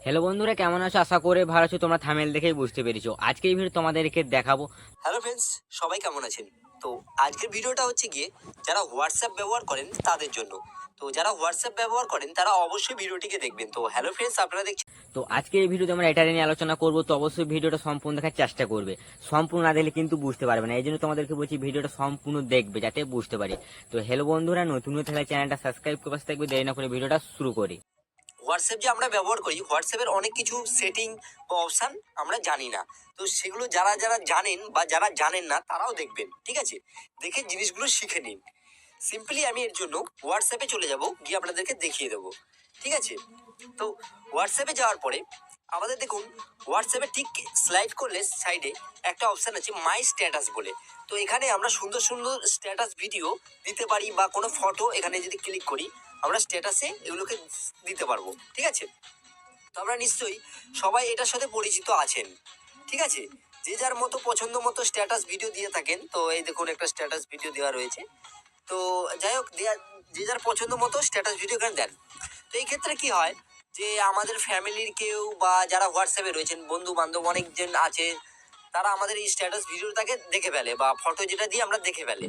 Hello বন্ধুরা, কেমন আছো? আশা করে ভালো আছো। তোমরা থামেল দেখেই বুঝতে পেরেছো আজকে এই ভিডিও তোমাদেরকে দেখাবো। হ্যালো ফ্রেন্ডস, সবাই কেমন আছেন? তো আজকের ভিডিওটা হচ্ছে গিয়ে যারা হোয়াটসঅ্যাপ ব্যবহার করেন তাদের জন্য। তো যারা হোয়াটসঅ্যাপ ব্যবহার করেন তারা অবশ্যই ভিডিওটিকে দেখবেন। তো হ্যালো ফ্রেন্ডস, আপনারা দেখছেন। তো আজকে এই ভিডিওতে আমরা এটা নিয়ে আলোচনা করবো, তো অবশ্যই ভিডিওটা সম্পূর্ণ দেখার চেষ্টা করবে। সম্পূর্ণ না দেখলে কিন্তু বুঝতে পারবে না, এই জন্য তোমাদেরকে বলছি ভিডিওটা সম্পূর্ণ দেখবে যাতে বুঝতে পারি। তো হ্যালো বন্ধুরা, নতুন হয়ে থাকলে চ্যানেলটা সাবস্ক্রাইব করে পাশে থাকবে। দেরি না করে ভিডিওটা শুরু করি। হোয়াটসঅ্যাপ যে আমরা ব্যবহার করি, হোয়াটসঅ্যাপের অনেক কিছু সেটিং বা অপশান আমরা জানি না। তো সেগুলো যারা যারা জানেন বা যারা জানেন না তারাও দেখবেন, ঠিক আছে? দেখে জিনিসগুলো শিখে নিন। সিম্পলি আমি এর জন্য হোয়াটসঅ্যাপে চলে যাব, গিয়ে আপনাদেরকে দেখিয়ে দেবো, ঠিক আছে? তো হোয়াটসঅ্যাপে যাওয়ার পরে আমাদের দেখুন, হোয়াটসঅ্যাপে ঠিক স্লাইড করলে সাইডে একটা অপশান আছে মাই স্ট্যাটাস বলে। তো এখানে আমরা সুন্দর সুন্দর স্ট্যাটাস ভিডিও দিতে পারি বা কোনো ফটো এখানে যদি ক্লিক করি আমরা স্ট্যাটাসে এগুলোকে দিতে পারবো, ঠিক আছে? তো আমরা নিশ্চয়ই সবাই এটার সাথে পরিচিত আছেন, ঠিক আছে? যে যার মতো পছন্দ মতো স্ট্যাটাস ভিডিও দিয়ে থাকেন। তো এই দেখুন, একটা স্ট্যাটাস ভিডিও দেওয়া রয়েছে। তো যাই হোক, যে যার পছন্দ মতো স্ট্যাটাস ভিডিও এখানে দেন। তো এই ক্ষেত্রে কি হয়, যে আমাদের ফ্যামিলির কেউ বা যারা হোয়াটসঅ্যাপে রয়েছেন, বন্ধু বান্ধব অনেকজন আছে, তারা আমাদের এই স্ট্যাটাস ভিডিওটাকে দেখে ফেলে বা ফটো যেটা দিয়ে আমরা দেখে ফেলে।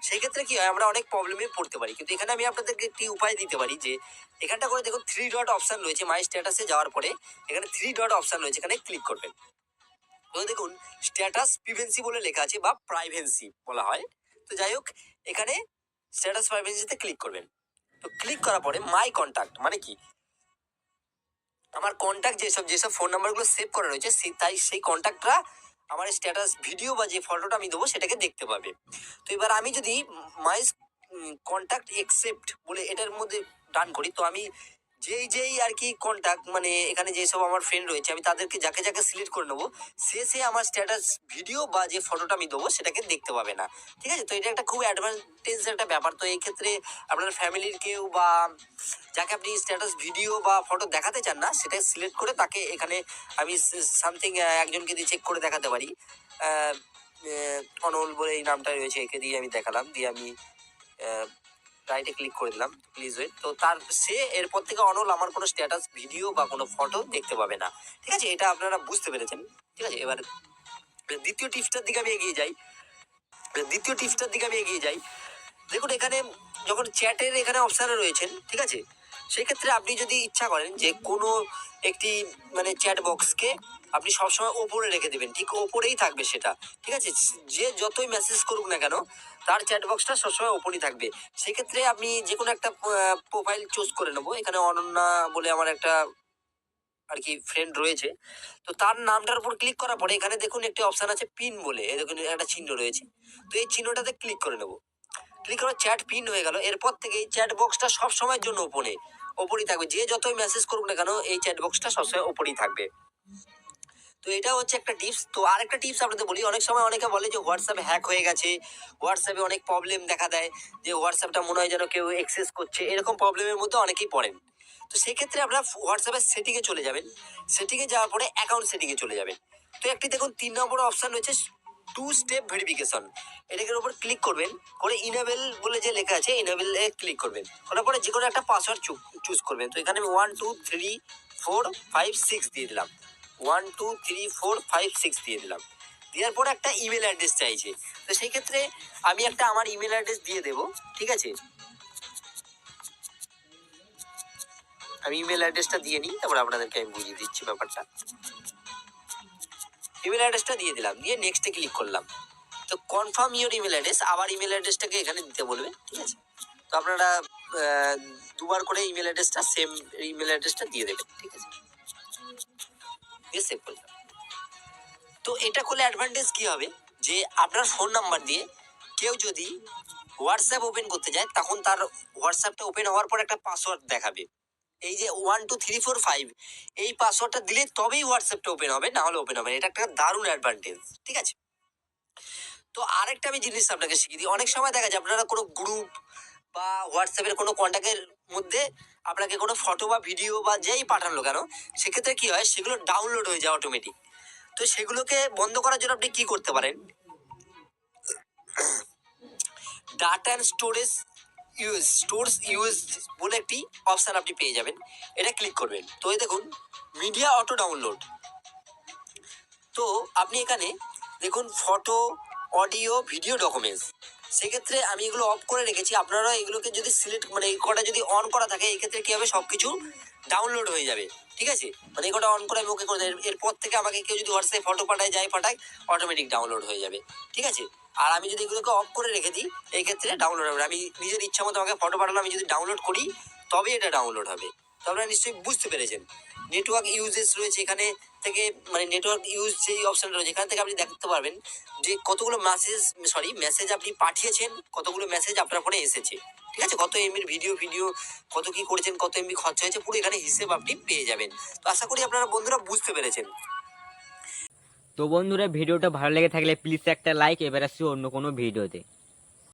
সেই ক্ষেত্রে কি হয়, আমরা অনেক প্রবলেমে পড়তে পারি। কিন্তু এখানে আমি আপনাদেরকে একটি উপায় দিতে পারি, যে এখানটা করে দেখুন থ্রি ডট অপশন রয়েছে মাই স্ট্যাটাসে যাওয়ার পরে। এখানে থ্রি ডট অপশন রয়েছে, এখানে ক্লিক করবেন। তো দেখুন স্ট্যাটাস প্রিভেন্সি বলে লেখা আছে বা প্রাইভেন্সি বলা হয়। তো যাই হোক, এখানে স্ট্যাটাস প্রাইভেন্সিতে ক্লিক করবেন। তো ক্লিক করার পরে মাই কন্টাক্ট মানে কি, আমার কন্ট্যাক্ট যেসব যেসব ফোন নাম্বারগুলো সেভ করা রয়েছে তাই সেই কন্ট্যাক্টরা আমার স্ট্যাটাস ভিডিও বা যে ফটোটা আমি দেবো সেটাকে দেখতে পাবে। তো এবার আমি যদি মাই কন্ট্যাক্ট একসেপ্ট বলে এটার মধ্যে ডান করি, তো আমি যেই যেই আর কি কন্ট্যাক্ট মানে এখানে যেসব আমার ফ্রেন্ড রয়েছে আমি তাদেরকে যাকে যাকে সিলেক্ট করে নেবো, সে আমার স্ট্যাটাস ভিডিও বা যে ফটোটা আমি দেবো সেটাকে দেখতে পাবে না, ঠিক আছে? তো এটা একটা খুব অ্যাডভান্টেজ একটা ব্যাপার। তো এই ক্ষেত্রে আপনার ফ্যামিলির কেউ বা যাকে আপনি স্ট্যাটাস ভিডিও বা ফটো দেখাতে চান না সেটা সিলেক্ট করে তাকে এখানে আমি সামথিং একজনকে দিয়ে চেক করে দেখাতে পারি। আহ, অনল বলে এই নামটা রয়েছে, একে দিয়ে আমি দেখালাম, দিয়ে আমি রাইটে ক্লিক করে দিলাম, প্লিজ ওয়েট। তো তার সে এরপর থেকে অনল আমার কোনো স্ট্যাটাস ভিডিও বা কোনো ফটো দেখতে পাবে না, ঠিক আছে? এটা আপনারা বুঝতে পেরেছেন, ঠিক আছে? এবার দ্বিতীয় টিপসটার দিকে আমি এগিয়ে যাই। দ্বিতীয় টিপসটার দিকে আমি এগিয়ে যাই। দেখুন এখানে যখন চ্যাটের এখানে অপশানে রয়েছেন, ঠিক আছে? সেক্ষেত্রে আপনি যদি ইচ্ছা করেন যে কোনো একটি মানে চ্যাট বক্সকে আপনি সবসময় ওপরে রেখে দেবেন, ঠিক ওপরেই থাকবে সেটা, ঠিক আছে? যে যতই মেসেজ করুক না কেন তার চ্যাট বক্সটা সবসময় ওপরেই থাকবে। সেক্ষেত্রে আপনি যে কোনো একটা প্রোফাইল চুজ করে নেবো। এখানে অনন্যা বলে আমার একটা আর কি ফ্রেন্ড রয়েছে। তো তার নামটার উপর ক্লিক করার পরে এখানে দেখুন একটি অপশন আছে পিন বলে, এই দেখুন একটা চিহ্ন রয়েছে। তো এই চিহ্নটাতে ক্লিক করে নেবো। ক্লিক করে চ্যাট পিন হয়ে গেল। এরপর থেকে এই চ্যাট বক্সটা সব সময়ের জন্য ওপরেই থাকবে। যে যতই মেসেজ করুক না কেন এই চ্যাট বক্সটা সবসময় ওপরেই থাকবে। তো এটা হচ্ছে একটা টিপস। তো আরেকটা টিপস আপনাদের বলি, অনেক সময় অনেকে বলে যে হোয়াটসঅ্যাপ হ্যাক হয়ে গেছে, হোয়াটসঅ্যাপে অনেক প্রবলেম দেখা দেয়, যে হোয়াটসঅ্যাপটা মনে হয় যেন কেউ এক্সেস করছে, এরকম প্রবলেমের মধ্যে অনেকেই পড়েন। তো সেক্ষেত্রে আপনারা হোয়াটসঅ্যাপের সেটিংয়ে চলে যাবেন। সেটিংয়ে যাওয়ার পরে অ্যাকাউন্ট সেটিংয়ে চলে যাবেন। তো একটি দেখুন 3 নম্বর অপশন রয়েছে টু স্টেপ ভেরিফিকেশন। এটার উপর ক্লিক করবেন, করে ইনেবল বলে যে লেখা আছে ইনেবল এ ক্লিক করবেন। করার পরে যে কোনো একটা পাসওয়ার্ড চুজ করবেন। তো এখানে আমি 1 2 3 4 5 6 দিয়ে দিলাম। 1 2 3 4 5 6 দিয়ে দিলাম। দেওয়ার পরে একটা ইমেল অ্যাড্রেস চাইছে। তো সেই ক্ষেত্রে আমি একটা আমার ইমেল অ্যাড্রেস দিয়ে দেবো, ঠিক আছে? আমি ইমেল অ্যাড্রেসটা দিয়ে নিই, তারপর আপনাদেরকে আমি বুঝিয়ে দিচ্ছি ব্যাপারটা। ইমেল অ্যাড্রেসটা দিয়ে দিলাম, দিয়ে নেক্সটে ক্লিক করলাম। তো কনফার্ম ইওর ইমেল অ্যাড্রেস, আবার ইমেল অ্যাড্রেসটাকে এখানে দিতে বলবে, ঠিক আছে? তো আপনারা দুবার করে ইমেল অ্যাড্রেসটা সেম ইমেল অ্যাড্রেসটা দিয়ে দেবেন, ঠিক আছে? দিয়ে সেভ করলাম। তো এটা করলে অ্যাডভান্টেজ কি হবে, যে আপনার ফোন নাম্বার দিয়ে কেউ যদি হোয়াটসঅ্যাপ ওপেন করতে যায় তখন তার হোয়াটসঅ্যাপটা ওপেন হওয়ার পর একটা পাসওয়ার্ড দেখাবে, এই যে 1 2 3 4 5, এই পাসওয়ার্ডটা দিলে তবেই হোয়াটসঅ্যাপটা ওপেন হবে, না হলে ওপেন হবে না। এটা একটা দারুণ অ্যাডভান্টেজ, ঠিক আছে? তো আরেকটা আমি জিনিস আপনাকে শিখিয়ে দিই। অনেক সময় দেখা যায় আপনারা কোনো গ্রুপ বা হোয়াটসঅ্যাপের কোনো কন্ট্যাক্টের মধ্যে আপনাকে কোনো ফটো বা ভিডিও বা যেই পাঠানো কেন, সেক্ষেত্রে কি হয়, সেগুলো ডাউনলোড হয়ে যায় অটোমেটিক। তো সেগুলোকে বন্ধ করার জন্য আপনি কি করতে পারেন, data and storage US stores US বলে একটি অপশন আপনি পেয়ে যাবেন, এটা ক্লিক করবেন। তো এই দেখুন মিডিয়া অটো ডাউনলোড। তো আপনি এখানে দেখুন ফটো, অডিও, ভিডিও, ডকুমেন্টস, সেক্ষেত্রে আমি এগুলো অফ করে রেখেছি। আপনারা এগুলোকে যদি সিলেক্ট মানে এই কটা যদি অন করা থাকে, এই ক্ষেত্রে কি হবে, সব কিছু ডাউনলোড হয়ে যাবে। ঠিক আছে, মানে এই কটা অন করে আমি ওকে করে দেব। এরপর থেকে আমাকে কেউ যদি হোয়াটসঅ্যাপে ফটো পাঠায়, যাই পাঠায়, অটোমেটিক ডাউনলোড হয়ে যাবে। ঠিক আছে, আর আমি যদি এগুলোকে অফ করে রেখে দিই, এই ক্ষেত্রে ডাউনলোড হবে না। আমি নিজের ইচ্ছা মতো আমাকে ফটো পাঠানো, আমি যদি ডাউনলোড করি তবে এটা ডাউনলোড হবে। তো আপনারা নিশ্চয়ই বুঝতে পেরেছেন। নেটওয়ার্ক ইউজেস রয়েছে এখানে থেকে, মানে নেটওয়ার্ক ইউজ যেই অপশন রয়েছে এখান থেকে আপনি দেখতে পারবেন যে কতগুলো মেসেজ আপনি পাঠিয়েছেন, কতগুলো মেসেজ আপনার ফোনে এসেছে। ঠিক আছে, কত এমবির ভিডিও কত কি করেছেন, কত এমবি খরচা হয়েছে, পুরো এখানে হিসেব আপনি পেয়ে যাবেন। তো আশা করি আপনারা বন্ধুরা বুঝতে পেরেছেন। তো বন্ধুরা ভিডিওটা ভালো লেগে থাকলে প্লিজ একটা লাইক। এবার আসছি অন্য কোনো ভিডিওতে।